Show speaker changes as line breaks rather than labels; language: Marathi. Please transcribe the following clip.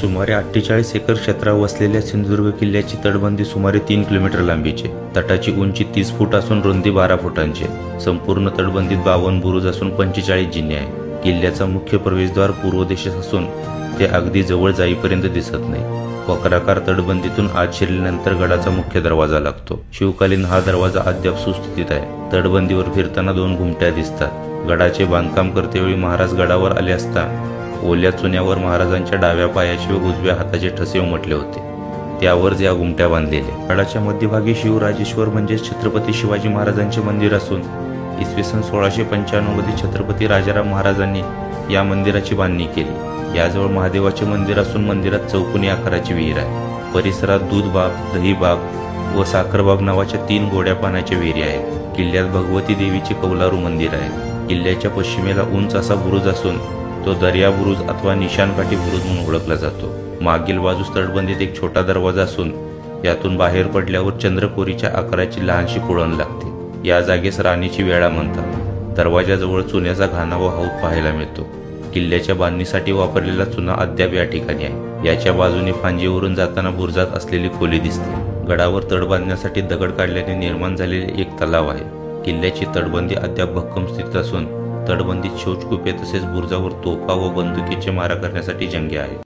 सुमारे 48 एकर क्षेत्रावर वसलेल्या सिंधुदुर्ग किल्ल्याची तटबंदी सुमारे 3 किलोमीटर लांबीची, तटाची उंची 30 फूट असून रुंदी 12 फुटांची. संपूर्ण तटबंदीत 52 बुरुज असून 45 जिने आहे. किल्ल्याचा मुख्य प्रवेशद्वार पूर्व दिशेस असून ते अगदी जवळ जाईपर्यंत दिसत नाही. वक्राकार तटबंदीतून आत शिरल्यानंतर गडाचा मुख्य दरवाजा लागतो. शिवकालीन हा दरवाजा अद्याप सुस्थितीत आहे. तटबंदीवर फिरताना 2 घुमट्या दिसतात. गडाचे बांधकाम करतेवेळी महाराज गडावर आले असता ओल्या चुन्यावर महाराजांच्या डाव्या पायाचे व उजव्या हाताचे ठसे उमटले होते. त्यावर या घुमट्या बांधलेल्या. गडाच्या मध्यभागी शिवराजेश्वर म्हणजे छत्रपती शिवाजी महाराजांचे मंदिर असून इसवी सन 1695 मध्ये छत्रपती राजाराम महाराजांनी या मंदिराची बांधणी केली. याजवळ महादेवाचे मंदिर असून मंदिरात चौकोनी आकाराची विहीर आहे. परिसरात दूधबाग, दहीबाग व साखरबाग नावाच्या 3 गोड्या पाण्याच्या विहिरी आहेत. किल्ल्यात भगवती देवीचे कौलारू मंदिर आहे. किल्ल्याच्या पश्चिमेला उंच असा बुरुज असून तो दर्या बुरुज अथवा निशाणकाठी बुरुज म्हणून ओळखला जातो. मागील बाजूस तटबंदीत एक छोटा दरवाजा असून यातून बाहेर पडल्यावर चंद्रकोरीच्या आकाराची लहानशी कुळण लागते. या जागेस राणीची वेळा म्हणतात. दरवाजाजवळ चुन्याचा घाणा व हौद पाहायला मिळतो. किल्ल्याच्या बांधणीसाठी वापरलेला चुना अद्याप या ठिकाणी आहे. याच्या बाजूने फांजीवरून जाताना बुरुजात असलेली खोली दिसते. गडावर तट बांधण्यासाठी दगड काढल्याने निर्माण झालेले एक तलाव आहे. किल्ल्याची तटबंदी अद्याप भक्कम स्थितीत असून तटबंदीत शौचकूपे तसेच बुरुजावर तोफा व बंदुकीचे मारा करण्यासाठी जंगे आहेत.